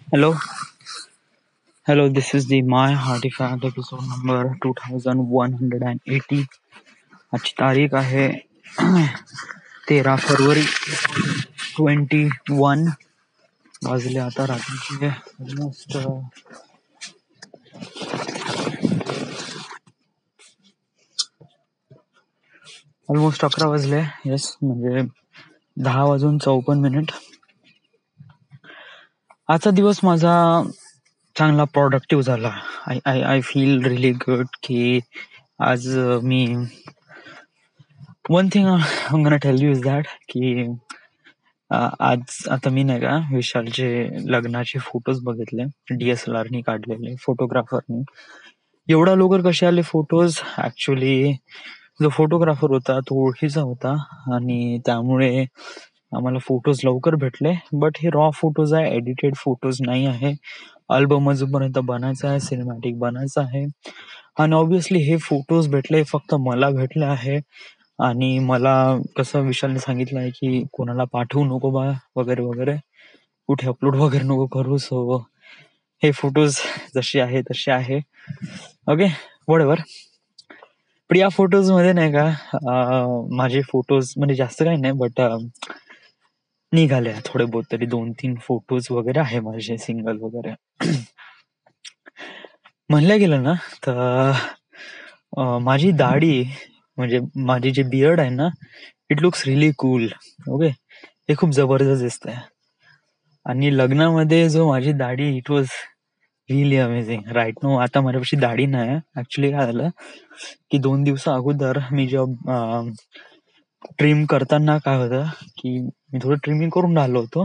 Hello, hello. This is the My Artifact episode number 2180. आजची तारीख आहे 13 फरवरी 21. वाजले आता रात्रीचे ऑलमोस्ट 11 वाजले. येस, म्हणजे 10:54. आजचा दिवस माझा चांगला प्रोडक्टिव्ह झाला. आय फील रिली गुड की आज मी one thing I gonna tell you is that की आज आता मी नाही का विशालचे लग्नाचे फोटोज बघितले, DSLR नी काढलेले, फोटोग्राफरनी. एवढा लवकर कसे आले फोटोज? ऍक्च्युली जो फोटोग्राफर होता तो ओळखीचा होता आणि त्यामुळे आम्हाला फोटोज लवकर भेटले. बट हे रॉ फोटोज आहे, एडिटेड फोटोज नाही आहे. अल्बम अजूनपर्यंत बनायचा आहे, सिनेमॅटिक बनायचा आहे. आणि ऑब्विसली हे फोटोज भेटले फक्त मला भेटले आहे. आणि मला कसं विशालने सांगितलं आहे की कोणाला पाठवू नको बा वगैरे वगैरे, कुठे अपलोड वगैरे नको करू. सो हे फोटोज जसे आहे तसे आहे. Okay, whatever. पण या फोटोज मध्ये नाही का माझे फोटोज म्हणजे जास्त काही नाही, बट निघाले थोडे बहुत तरी 2-3 फोटोज वगैरे आहे माझे सिंगल वगैरे. म्हणलं गेलं ना तर माझी दाढी म्हणजे माझी जे बियर्ड आहे ना, it looks really cool. Okay, हे खूप जबरदस्त दिसतंय. आणि लग्नामध्ये जो माझी दाढी, it was really amazing. Right now आता माझ्यापाशी दाढी नाही. ऍक्च्युली काय झालं की 2 दिवसा अगोदर मी जेव्हा ट्रिम करताना काय होतं की मी थोडं ट्रिमिंग करून राहिलो होतो,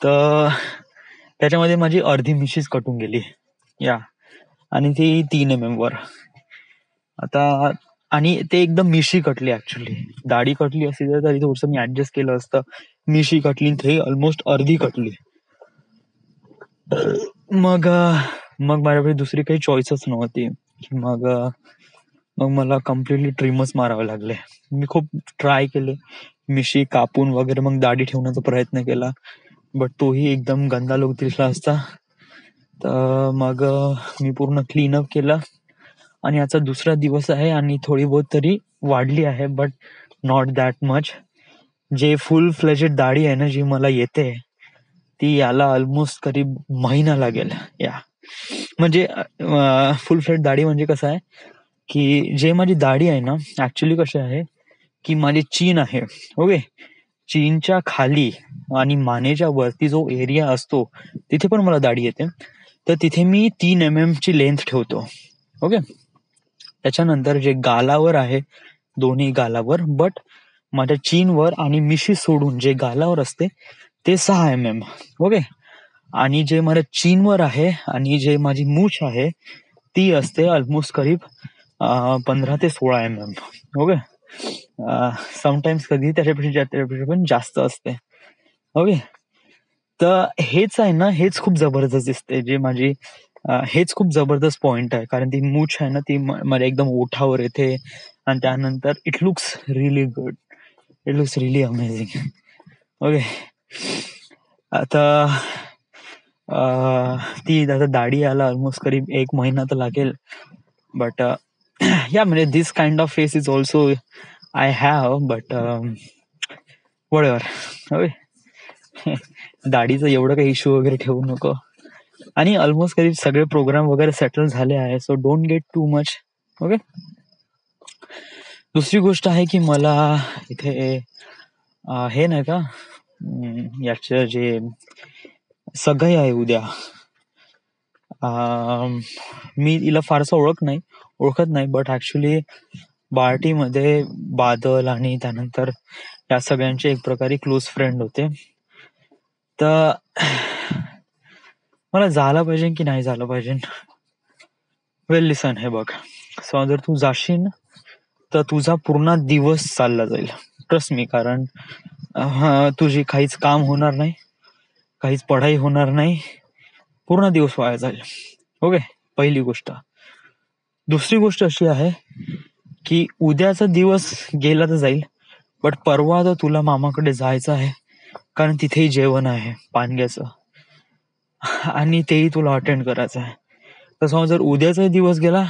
तर त्याच्यामध्ये माझी अर्धी मिशीच कटून गेली या, आणि ती 3 mm वर. आता आणि ते एकदम मिशी कटली. ऍक्च्युली दाढी कटली असती तर तरी थोडंसं मी ऍडजस्ट केलं असतं. मिशी कटली, ते ऑलमोस्ट अर्धी कटली. मग माझ्याकडे दुसरी काही चॉईसच नव्हती. मग मला कम्प्लिटली ट्रिमच मारावे लागले. मी खूप ट्राय केले, मिशी कापून वगैरे मग दाढी ठेवण्याचा प्रयत्न केला, बट तोही एकदम गंदा लुक दिसला असता. तर मग मी पूर्ण क्लीनअप केलं. आणि याचा दुसरा दिवस आहे आणि थोडी बहुत तरी वाढली आहे, बट नॉट दॅट मच. जे फुल फ्लेजेड दाढी आहे ना जी मला येते, ती याला ऑलमोस्ट करीब महिना लागेल. या म्हणजे फुल फ्लेज दाढी म्हणजे कसं आहे की जे माझी दाढी आहे ना, ऍक्च्युली कशी आहे की माझी चीन आहे. ओके, चीनच्या खाली आणि मानेच्या वरती जो एरिया असतो तिथे पण मला दाढी येते. तर तिथे मी 3 mm ची लेंथ ठेवतो. ओके, त्याच्यानंतर जे गालावर आहे, दोन्ही गालावर, बट माझ्या चीनवर आणि मिशी सोडून जे गालावर असते ते 6 mm. ओके, आणि जे माझ्या चीनवर आहे आणि जे माझी मूछ आहे ती असते ऑलमोस्ट करीब 15 ते 16 mm. ओके, समटाइम्स कधी त्याच्यापेक्षा पण जास्त असते. ओके, तर हेच आहे ना, हेच खूप जबरदस्त दिसते. जे माझी हेच खूप जबरदस्त पॉइंट आहे, कारण ती मूछ आहे ना ती माझ्या एकदम ओठावर येते आणि त्यानंतर it looks really good, it looks really amazing. Okay, आता ती आता दाढी यायला ऑलमोस्ट करीब 1 महिना तर लागेल. बट या म्हणजे this kind of face is also I have, but whatever. Okay, दाढीचं एवढं काही इश्यू वगैरे ठेवू नको. आणि ऑलमोस्ट कधी सगळे प्रोग्राम वगैरे सेटल झाले आहे, so don't get too much. Okay, दुसरी गोष्ट आहे की मला इथे हे नाही का याचं जे सगाई आहे उद्या, मी तिला फारसा ओळखत नाही, बट ऍक्च्युली बार्टीमध्ये बादल आणि त्यानंतर या सगळ्यांचे एक प्रकारे क्लोज फ्रेंड होते. तर मला झालं पाहिजे की नाही झालं पाहिजे? वेल लिसन, हे बघ, सो जर तू जाशील तर तुझा पूर्ण दिवस चालला जाईल, ट्रस्ट मी. कारण तुझी काहीच काम होणार नाही, काहीच पढाई होणार नाही, पूर्ण दिवस वाया जाईल. ओके, पहिली गोष्ट. दुसरी गोष्ट अशी आहे की उद्याचा दिवस गेला तर जाईल, बट परवा तर तुला मामाकडे जायचं आहे, कारण तिथेही जेवण आहे पानग्याचं. आणि तेही तुला अटेंड करायचं आहे. तसं जर उद्याचा दिवस गेला,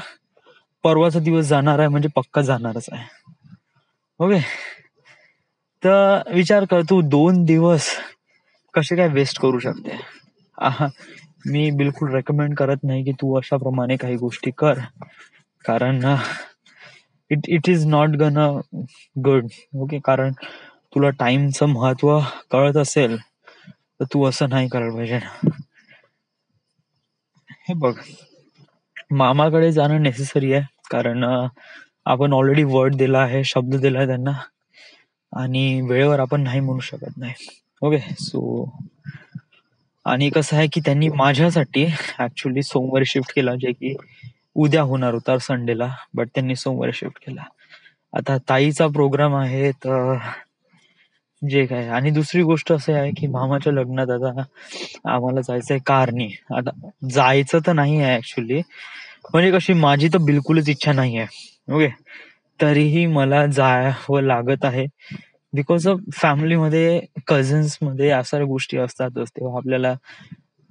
परवाचा दिवस जाणार आहे म्हणजे पक्का जाणारच आहे. ओके. तर विचार कर, तू 2 दिवस कसे काय वेस्ट करू शकते. आहा, मी बिलकुल रेकमेंड करत नाही की तू अशा प्रमाणे काही गोष्टी कर, कारण it is not gonna good. Okay. कारण तुला टाइमचं महत्व कळत असेल तर तू असं नाही करायला पाहिजे. हे बघ, मामाकडे जाणं नेसेसरी आहे, कारण आपण ऑलरेडी वर्ड दिला आहे, शब्द दिला आहे त्यांना, आणि वेळेवर आपण नाही म्हणू शकत नाही. ओके. सो आणि कसं आहे की त्यांनी माझ्यासाठी ऍक्च्युली सोमवारी शिफ्ट केला, जे की उद्या होणार होता संडेला, बट त्यांनी सोमवारी शिफ्ट केला. आता ताईचा प्रोग्राम आहे, तर जे काय. आणि दुसरी गोष्ट असं आहे की मामाच्या लग्नात आता आम्हाला जायचंय कारनी. आता जायचं तर नाही आहे ऍक्च्युली, म्हणजे कशी माझी तर बिलकुलच इच्छा नाही आहे. ओके. तरीही मला जावं लागत आहे, बिकॉज ऑफ फॅमिलीमध्ये, कझन्स मध्ये या साऱ्या गोष्टी असतातच, तेव्हा आपल्याला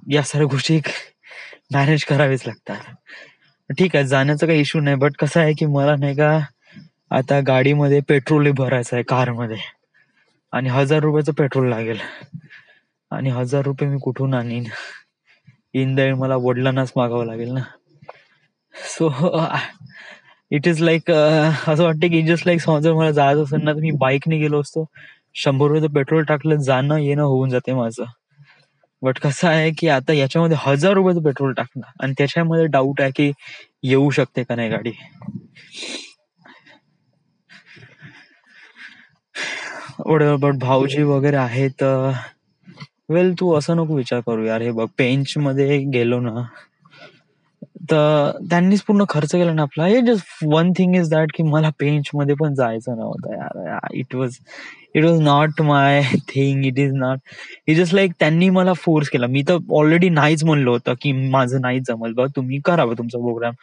या साऱ्या गोष्टी मॅनेज करावेच लागतात. ठीक आहे, जाण्याचा काही इश्यू नाही, बट कसं आहे की मला नाही का आता गाडीमध्ये पेट्रोल भरायचं आहे कारमध्ये, आणि 1,000 रुपयाचं पेट्रोल लागेल, आणि 1,000 रुपये मी कुठून आणीन. इन द एंड मला वडिलांनाच मागावं लागेल ना. सो इट इज लाईक असं वाटतं की जस्ट लाईक जर मला जायचं असेल ना तर मी बाईकने गेलो असतो, 100 रुपयाचं पेट्रोल टाकलं, जाणं येणं होऊन जाते माझं. बट कसं आहे की आता याच्यामध्ये 1,000 रुपयाचं पेट्रोल टाकणं, आणि त्याच्यामध्ये डाऊट आहे की येऊ शकते का नाही गाडी. बट भाऊजी वगैरे आहेत. वेल, तू असं नको विचार करू यार. हे बघ, पेंच मध्ये गेलो ना तर त्यांनीच पूर्ण खर्च केला ना आपला. हे just one thing is that की मला पेंच मध्ये पण जायचं नव्हतं यार. It was not my thing. It is not. It just like त्यांनी मला फोर्स केला. मी तर ऑलरेडी नाहीच म्हणलं होतं की माझं नाहीच जमल बा, तुम्ही करावं तुमचा प्रोग्राम.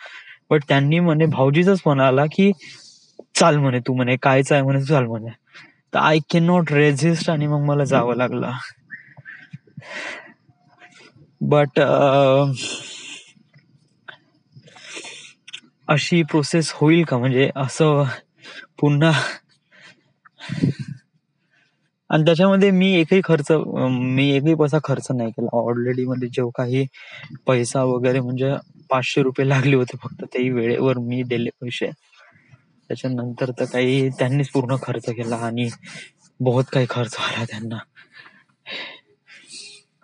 बट त्यांनी म्हणे, भाऊजीचाच फोन आला की चाल म्हणे, तू म्हणे कायच आहे म्हणे, चाल म्हणे. तर आय कॅन नॉट रेझिस्ट, आणि मग मला जावं लागलं. बट अशी प्रोसेस होईल का, म्हणजे असं पुन्हा. आणि त्याच्यामध्ये मी एकही पैसा खर्च नाही केला ऑलरेडी. मध्ये जो काही पैसा वगैरे, म्हणजे 500 रुपये लागले होते फक्त, तेही वेळेवर मी दिले पैसे. त्याच्यानंतर तर काही त्यांनीच पूर्ण खर्च केला, आणि बहुत काही खर्च झाला त्यांना.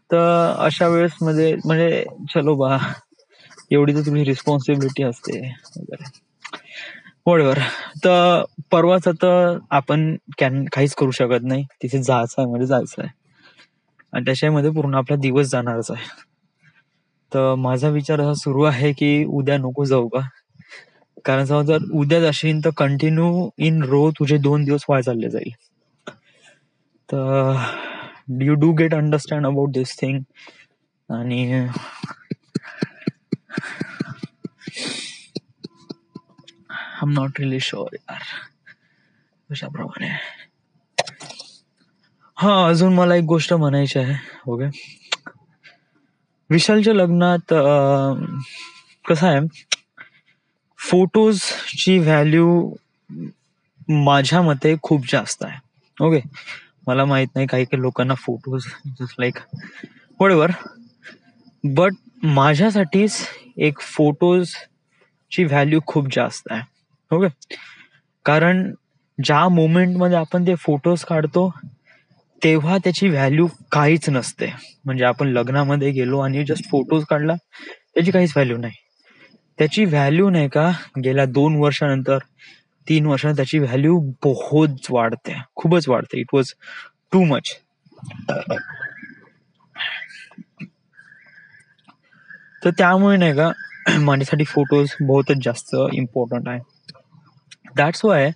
तर अशा वेळेस मध्ये म्हणजे चलो बा, एवढी तर तुझी रिस्पॉन्सिबिलिटी असते वगैरे. बरोबर. तर परवाच तर आपण काहीच करू शकत नाही, तिथे जायचं आहे म्हणजे जायचं आहे, आणि त्याच्यामध्ये पूर्ण आपला दिवस जाणारच आहे. तर माझा विचार असा सुरू आहे की उद्या नको जाऊ का, कारण जर उद्या जाशील तर कंटिन्यू इन रो तुझे 2 दिवस वाया चालले जाईल. तर you do get understand about this thing. आणि I am not really sure यार कशाप्रमाणे. हा, अजून मला एक गोष्ट म्हणायची आहे. ओके. विशालच्या लग्नात कसं आहे, फोटोजची व्हॅल्यू माझ्या मते खूप जास्त आहे. ओके. मला माहित नाही, काही काही लोकांना photos just like whatever, but माझ्यासाठीच एक फोटोजची व्हॅल्यू खूप जास्त आहे. ओके. कारण ज्या मोमेंट मध्ये आपण ते फोटोज काढतो तेव्हा त्याची व्हॅल्यू काहीच नसते. म्हणजे आपण लग्नामध्ये गेलो आणि जस्ट फोटोज काढला, त्याची काहीच व्हॅल्यू नाही. त्याची व्हॅल्यू नाही का गेल्या 2 वर्षानंतर, 3 वर्षानंतर त्याची व्हॅल्यू बहुत वाढते, खूपच वाढते. It was too much. तर त्यामुळे नाही का माझ्यासाठी फोटोज बहुतच जास्त इम्पॉर्टंट आहे. दॅट्स वाय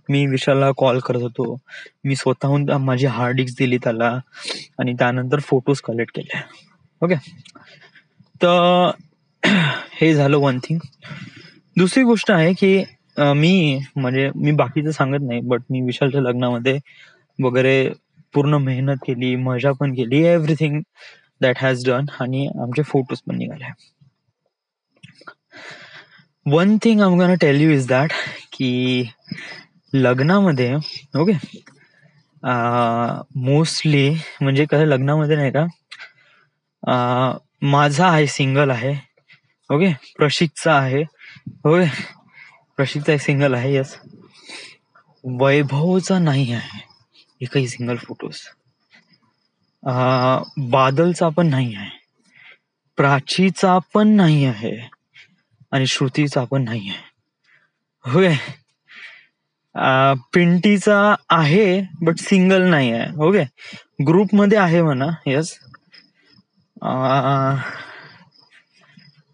मी विशालला कॉल करत होतो. मी स्वतःहून माझी हार्ड डिस्क दिली त्याला, आणि त्यानंतर फोटोज कलेक्ट केले. ओके. तर हे झालं वन थिंग. दुसरी गोष्ट आहे की मी बाकीचं सांगत नाही, बट मी विशालच्या लग्नामध्ये वगैरे पूर्ण मेहनत केली, मजा पण केली, एव्हरीथिंग. दॅट हॅज डन, आणि आमचे फोटोज पण निघाले. One thing I am gonna tell you is that की लग्नामध्ये ओके मोस्टली म्हणजे कसं लग्नामध्ये नाही का, माझा आहे सिंगल आहे ओके, प्रशिकचा आहे ओके, प्रशिकचा एक सिंगल आहे यस, वैभवचा नाही आहे एकही सिंगल फोटोज, बादलचा पण नाही आहे, प्राचीचा पण नाही आहे, आणि श्रुतीचा पण नाही आहे होय. पिंटीचा आहे बट सिंगल नाही आहे ओके, ग्रुपमध्ये आहे म्हणा यस,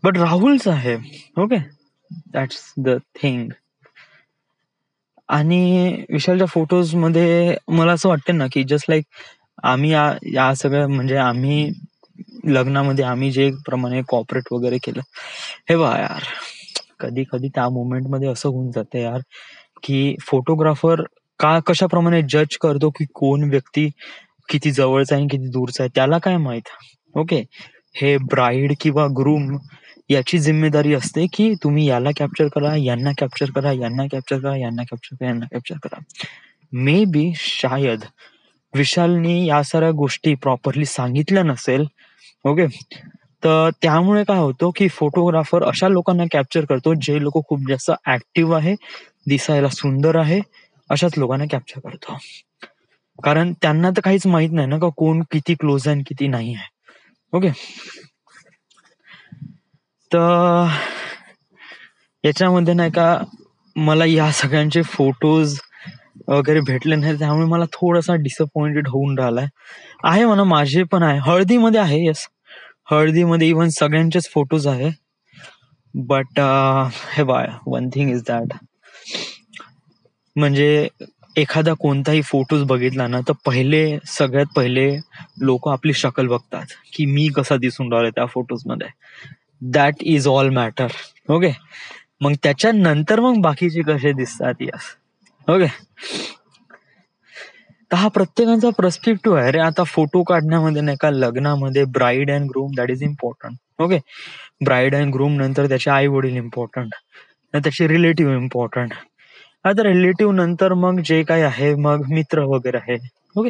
बट राहुलचा आहे ओके, दॅट्स द थिंग. आणि विशालच्या फोटोज मध्ये मला असं वाटतं ना की जस्ट लाईक आम्ही या सगळं म्हणजे आम्ही लग्नामध्ये आम्ही जे प्रमाणे कॉपरेट वगैरे केलं, हे बघा यार कधी कधी त्या मोमेंट मध्ये असं होऊन जातं यार की फोटोग्राफर कशाप्रमाणे जज करतो की कोण व्यक्ती किती जवळचा आहे आणि किती दूरचा आहे त्याला काय माहित ओके. हे ब्राईड किंवा ग्रूम याची जिम्मेदारी असते की तुम्ही याला कॅप्चर करा, यांना कॅप्चर करा, यांना कॅप्चर करा, यांना कॅप्चर करा, यांना कॅप्चर करा. मे बी शायद विशालनी या साऱ्या गोष्टी प्रॉपरली सांगितल्या नसेल ओके, तर त्यामुळे काय होतं की फोटोग्राफर अशा लोकांना कॅप्चर करतो जे लोक खूप जास्त ऍक्टिव्ह आहे, दिसायला सुंदर आहे, अशाच लोकांना कॅप्चर करतो. कारण त्यांना तर काहीच माहित नाही ना का कोण किती क्लोज आहे आणि किती नाही आहे ओके. तर याच्यामध्ये नाही का मला या सगळ्यांचे फोटोज वगैरे भेटले नाही, त्यामुळे मला थोडासा डिसअपॉइंटेड होऊन राहिलाय. आहे म्हणा माझे पण आहे, हळदीमध्ये आहे यस, हळदीमध्ये इव्हन सगळ्यांचेच फोटोज आहे. बट हे by one thing is that म्हणजे एखादा कोणताही फोटोज बघितला ना तर सगळ्यात पहिले लोक आपली शक्ल बघतात की मी कसा दिसून राहिलो त्या फोटोज मध्ये, that is all matter okay. मग त्याच्यानंतर मग बाकीचे कसे दिसतात यस ओके. तर हा प्रत्येकाचा पर्स्पेक्टिव्ह आहे रे. आता फोटो काढण्यामध्ये नाही का लग्नामध्ये bride and groom that is important okay. Bride and groom नंतर त्याचे आई वडील इम्पॉर्टंट, त्याचे रिलेटिव्ह इम्पॉर्टंट, आता रिलेटिव्ह नंतर मग जे काही आहे मग मित्र वगैरे आहे okay.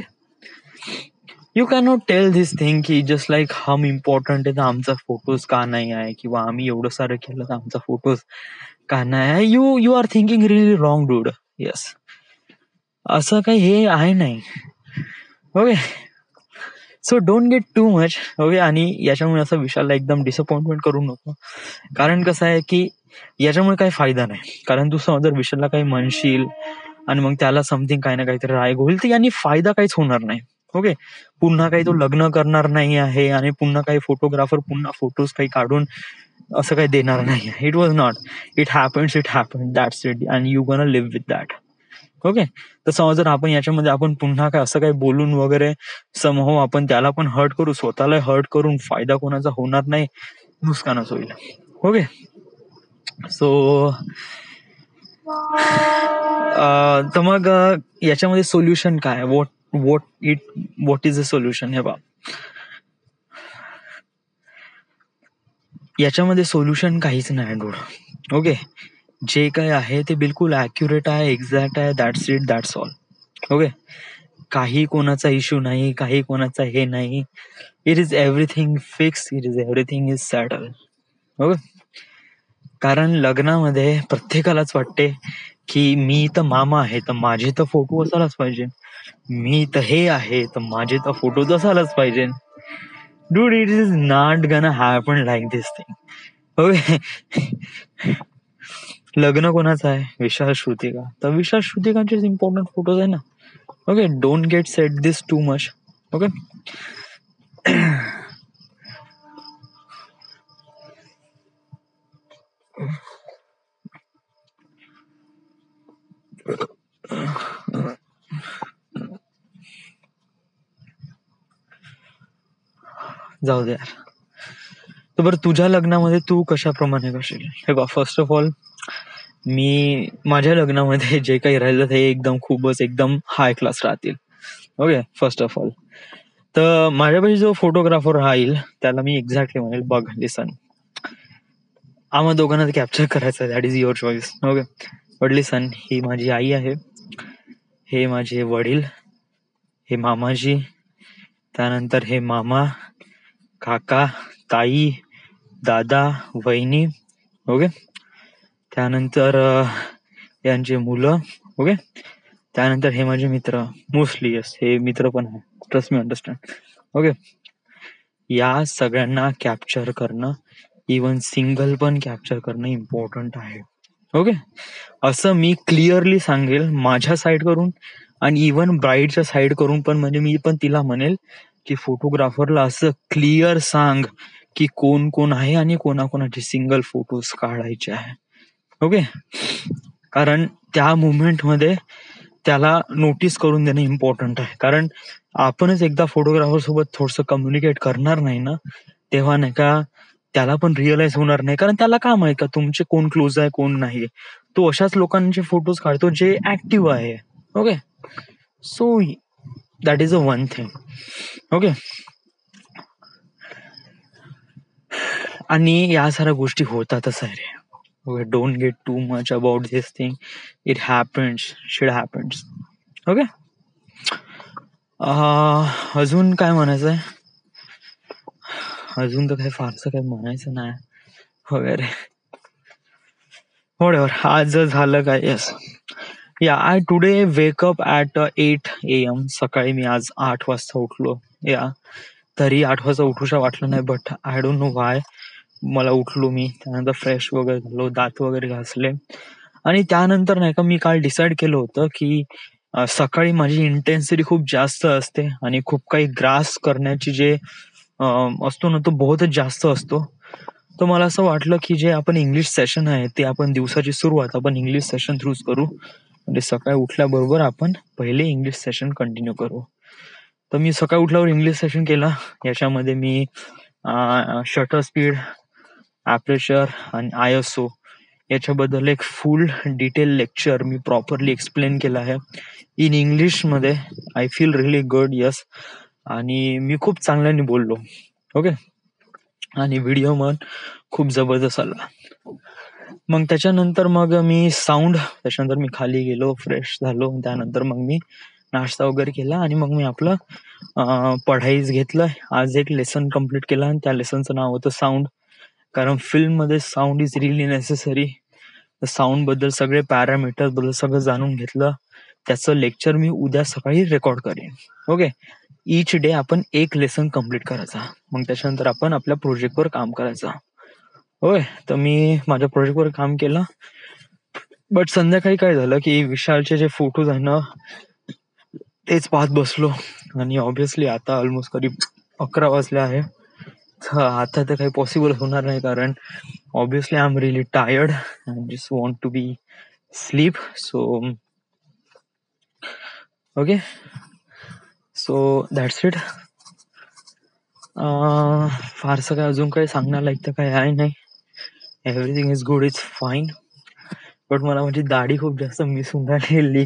You can not tell this thing की जस्ट लाईक हम इम्पॉर्टंट आहे तर आमचा फोटोज का नाही आहे, किंवा आम्ही एवढं सारं केलं तर आमचा फोटोज का नाही आहे. You are thinking really wrong dude yes. असं काही हे आहे नाही okay. So don't get too much okay. आणि याच्यामुळे असं विशालला एकदम डिसअपॉइंटमेंट करू नको, कारण कसं आहे की याच्यामुळे काही फायदा नाही. कारण तू जर विशालला काही म्हणशील आणि मग त्याला समथिंग काही ना काहीतरी राग होईल तर यांनी फायदा काहीच होणार नाही ओके. पुन्हा काही तो लग्न करणार नाही आहे आणि पुन्हा काही फोटोग्राफर पुन्हा फोटोज काही काढून असं काही देणार नाही. It was not, it happens, that's it, and you gonna live with that okay. तसं जर आपण याच्यामध्ये आपण पुन्हा काय असं काही बोलून वगैरे समहो आपण त्याला पण हर्ट करू, स्वतःला हर्ट करून फायदा कोणाचा होणार नाही, नुकसानच होईल ओके. सो तर मग याच्यामध्ये सोल्युशन काय, व्हॉट इज अ सोल्युशन. हे बा याच्यामध्ये सोल्युशन काहीच नाही डोळ ओके. जे काय आहे ते बिलकुल ॲक्युरेट आहे, एक्झॅक्ट आहे, that's it, that's all okay. काही कोणाचा इश्यू नाही, काही कोणाचा हे नाही. It is everything fix, it is everything is settle okay. कारण लग्नामध्ये प्रत्येकालाच वाटते की मी तर मामा आहे तर माझे तर फोटो असायलाच पाहिजे, मी तर हे आहे तर माझे तर फोटो असायलाच पाहिजे. Dude, it is not gonna happen like this thing okay. लग्न कोणाचं आहे, विशाल श्रुतिका, तर विशाल श्रुतिकांचे इम्पॉर्टंट फोटोज आहे ना okay. Don't get set this to much okay. जाऊ दे यार. तर बरं तुझ्या लग्नामध्ये तू कशाप्रमाणे करशील. हे बा फर्स्ट ऑफ ऑल मी माझ्या लग्नामध्ये जे काही राहिलं ते एकदम खूपच एकदम हाय क्लास राहतील ओके. फर्स्ट ऑफ ऑल तर माझ्यापाशी जो फोटोग्राफर राहील त्याला मी एक्झॅक्टली म्हणेल, बघ लिसन, आम्हा दोघांना कॅप्चर करायचं, that is your choice. Okay, but listen, ही माझी आई आहे, हे माझे वडील, हे मामाजी, त्यानंतर हे मामा, काका, ताई, दादा, वहिनी. ओके, त्यानंतर यांचे मुलं. ओके, त्यानंतर हे माझे मित्र, मोस्टली यस हे मित्र पण आहे, ट्रस्ट मी, अंडरस्टँड. ओके, या सगळ्यांना कॅप्चर करणं, इवन सिंगल पण कॅप्चर करणं इम्पॉर्टंट आहे. ओके, असं मी क्लिअरली सांगेल माझ्या साईड करून, आणि इवन ब्राईडच्या साईड करून पण. म्हणजे मी पण तिला म्हणेल की फोटोग्राफरला असं क्लिअर सांग की कोण कोण आहे आणि कोणाकोणाचे सिंगल फोटोज काढायचे आहे. ओके, कारण त्या मुवमेंट मध्ये त्याला नोटीस करून देणं इम्पॉर्टंट आहे. कारण आपणच एकदा फोटोग्राफर सोबत थोडस कम्युनिकेट करणार नाही ना, तेव्हा नाही का त्याला पण रिअलाइज होणार नाही. कारण त्याला काय माहित का तुमचे कोण क्लोज आहे कोण नाही. तो अशाच लोकांचे फोटोज काढतो जे ऍक्टिव्ह आहे. Okay, so that is a one thing. Okay, आणि या साऱ्या गोष्टी होतातच आहे रे. Okay, don't get too much about this thing, it happens, shit happens. Okay, अजून काय म्हणायचंय, अजून तर काही फारसं काही म्हणायचं नाही वगैरे. व्हॉटएव्हर, आज झालं काय. यस, या I today wake up at 8 AM. सकाळी मी आज 8 वाजता उठलो. या तरी 8 वाजता उठूशा वाटलं नाही, but I don't know Y मला उठलो मी. त्यानंतर फ्रेश वगैरे झालो, दात वगैरे घासले, आणि त्यानंतर नाही का मी काल डिसाईड केलं होतं की सकाळी माझी इंटेन्सिटी खूप जास्त असते आणि खूप काही ग्रास करण्याची जे असतो ना तो बहुतच जास्त असतो. तर मला असं वाटलं की जे आपण इंग्लिश सेशन आहे ते आपण दिवसाची सुरुवात आपण इंग्लिश सेशन थ्रूच करू. म्हणजे सकाळी उठल्याबरोबर आपण पहिले इंग्लिश सेशन कंटिन्यू करू. तर मी सकाळी उठल्यावर इंग्लिश सेशन केला. याच्यामध्ये मी शटर स्पीड, ॲपरेचर आणि ISO याच्याबद्दल एक फुल detail lecture me properly explain केलं आहे इन इंग्लिश मध्ये. I feel really good. Yes, आणि मी खूप चांगल्याने बोललो. ओके, आणि व्हिडिओ मग खूप जबरदस्त आला. मग त्याच्यानंतर मग मी त्याच्यानंतर मी खाली गेलो, फ्रेश झालो, त्यानंतर मग मी नाश्ता वगैरे केला आणि मग मी आपलं पढाईच घेतलं. आज एक लेसन कम्प्लीट केला आणि त्या लेसनचं नाव होतं साऊंड. कारण फिल्म मध्ये sound is really necessary. Sound बद्दल सगळे पॅरामीटर बद्दल सगळं जाणून घेतलं. त्याचं लेक्चर मी उद्या सकाळी रेकॉर्ड करेन. ओके, इच डे आपण एक लेसन कम्प्लीट करायचा, मग त्याच्यानंतर आपण आपल्या प्रोजेक्टवर काम करायचं. होय, तर मी माझ्या प्रोजेक्टवर काम केलं. बट संध्याकाळी काय झालं की विशालचे जे फोटोज आहे ना तेच पाहत बसलो, आणि ऑब्विसली आता ऑलमोस्ट करीब 11 वाजले आहे. आता तर काही पॉसिबल होणार नाही, कारण obviously I am really tired, I just want to be sleep. So okay, so that's it. फारसं काय अजून काही सांगण्यालायक तर काही आहे नाही. Everything is good, is fine. But मला माझी दाढी खूप जास्त मिस होऊन राहिली.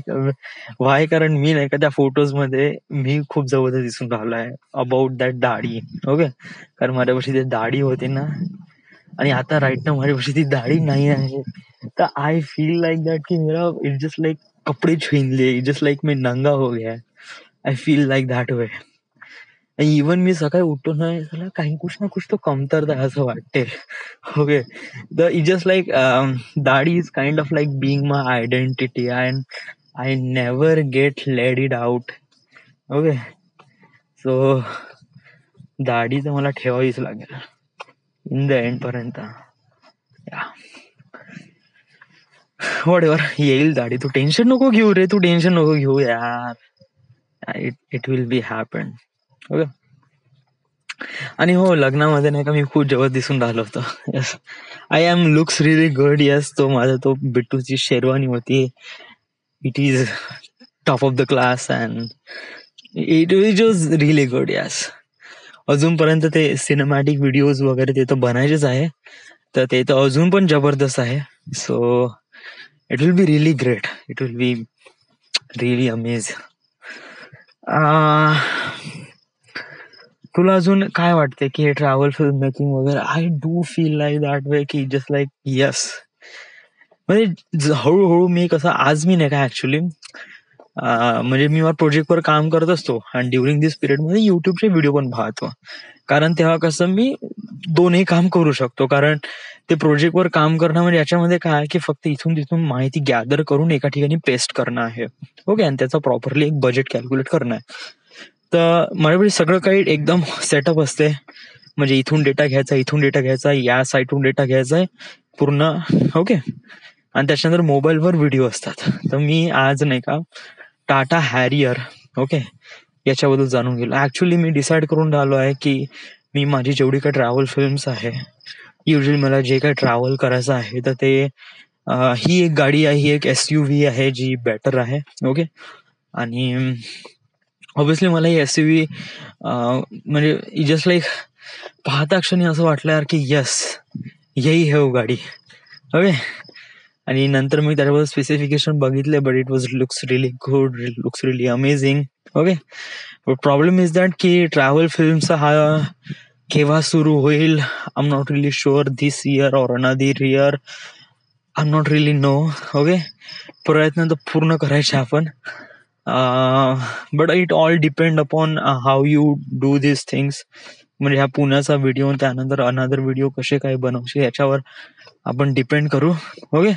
वाय, कारण मी नाही का त्या फोटोज मध्ये मी खूप जबरदस्त दिसून राहिलो आहे अबाउट दॅट दाढी. ओके, कारण माझ्यापाशी ते दाढी होती ना, आणि आता राईट ना माझ्यापाशी ती दाढी नाही आहे. तर आय फील लाईक दॅट की मेरा इट जस्ट लाईक कपडे छीन लिए, जस्ट लाईक मैं नंगा हो गया. I feel like that way. Even मी सकाळी उठून त्याला काही कुछ ना कुछ तो कमतरता आहे असं वाटते. Okay, the it just like दाढी is kind of like being my identity and I never get led it out. Okay, so दाढी तर मला ठेवावीच लागेल इन द एंड पर्यंत. व्हॉटएव्हर, येईल दाढी, तू टेन्शन नको घेऊ रे, तू टेन्शन नको घेऊ यार. It will be happen. Okay, आणि हो, लग्नामध्ये नाही का मी खूप जबरदस्त दिसून राहिलो होतो. Yes, I am looks really good. Yes, तो माझा तो बिट्टूची शेरवानी होती, it is top of the class and it was really good. Yes, अजूनपर्यंत ते सिनेमॅटिक व्हिडिओज वगैरे ते तर बनायचेच आहे, तर ते तर अजून पण जबरदस्त आहे. So it will be really great, it will be really अमेज. तुला अजून काय वाटते की हे ट्रॅव्हल फिल्म मेकिंग वगैरे? I do feel like that वे की जस्ट लाईक येस, म्हणजे हळूहळू मी कसं, आज मी नाही का ऍक्च्युली म्हणजे मी माझ्या प्रोजेक्टवर काम करत असतो आणि ड्युरिंग दिस पिरियड मध्ये युट्यूबचे व्हिडिओ पण पाहतो. कारण तेव्हा कसं मी दोन्ही काम करू शकतो. कारण ते प्रोजेक्टवर काम करणं म्हणजे याच्यामध्ये काय आहे की फक्त इथून तिथून माहिती गॅदर करून एका ठिकाणी पेस्ट करणं आहे. ओके, आणि त्याचा प्रॉपरली एक बजेट कॅल्क्युलेट करणं आहे. तर माझ्याकडे सगळं काही एकदम सेटअप असते. म्हणजे इथून डेटा घ्यायचा, इथून डेटा घ्यायचा, या साईटहून डेटा घ्यायचा आहे पूर्ण. ओके, आणि त्याच्यानंतर मोबाईलवर व्हिडिओ असतात. तर मी आज नाही का टाटा हॅरियर, ओके, याच्याबद्दल जाणून गेलो. ऍक्च्युली मी डिसाईड करून राहिलो आहे की मी माझी जेवढी काही ट्रॅव्हल फिल्म्स आहे, युजली मला जे काही ट्रॅव्हल करायचं आहे तर ते ही एक गाडी आहे, ही एक SUV आहे जी बेटर आहे. ओके, आणि ऑब्विसली मला ही SUV म्हणजे जस्ट लाईक पाहता क्षणी असं वाटलं यार की यस, यही है वो गाडी. ओके, आणि नंतर मी त्याच्याबद्दल स्पेसिफिकेशन बघितले, but it was looks really good, looks really amazing. Okay, but problem is that की ट्रॅव्हल फिल्मचा हा केव्हा सुरू होईल, I am not really sure, this year or another year, I am not really know. Okay, प्रयत्न तर पूर्ण करायचे आपण, but it all depend upon how you do this things. म्हणजे ह्या पुण्याचा व्हिडिओ त्यानंतर अनदर व्हिडिओ कसे काय बनवशील याच्यावर आपण डिपेंड करू. ओके,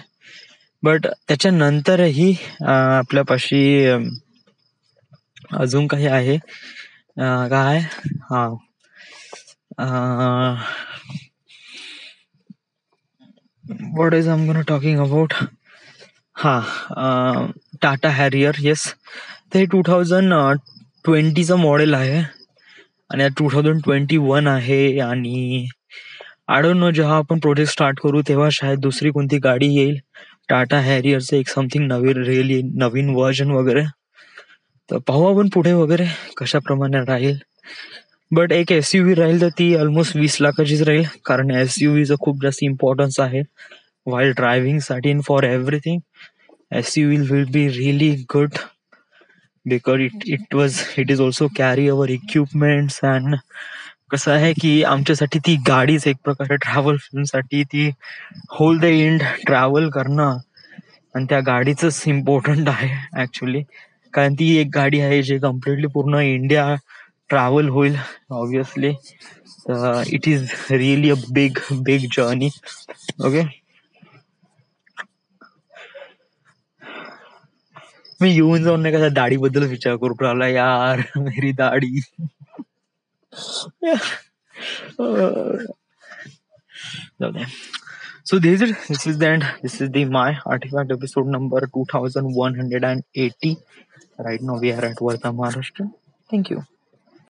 बट त्याच्यानंतरही आपल्यापाशी अजून काही आहे. काय हा what is I am talking about, हा टाटा हॅरियर. येस, ते 2020चं मॉडेल आहे आणि 2021 आहे. आणि आय डोंट नो, जेव्हा आपण प्रोजेक्ट स्टार्ट करू तेव्हा शायद दुसरी कोणती गाडी येईल टाटा हॅरियरचं, एक समथिंग नवीन, रिअली नवीन व्हर्जन वगैरे. तर पाहू आपण पुढे वगैरे कशाप्रमाणे राहील. बट एक SUV राहील तर ती ऑलमोस्ट 20 लाखाचीच राहील. कारण SUVचं खूप जास्त इम्पॉर्टन्स आहे while driving साठी, for everything. SUV will be really good because it is also carry our equipments. and कसं आहे की आमच्यासाठी ती गाडीच एक प्रकारे ट्रॅव्हल फिल्मसाठी ती होल द एंड ट्रॅव्हल करणं, आणि त्या गाडीच इम्पॉर्टंट आहे ऍक्च्युली. कारण ती एक गाडी आहे जी कम्प्लिटली पूर्ण इंडिया ट्रॅव्हल होईल obviously. It is really a big big journey. Okay, मी येऊन जाऊन नाही का दाढी बद्दल विचार करू राहिला यार, मेरी दाढी. So this is the end. This is the my artifact episode number 2180. Right now we are at Varta, Maharashtra. Thank you.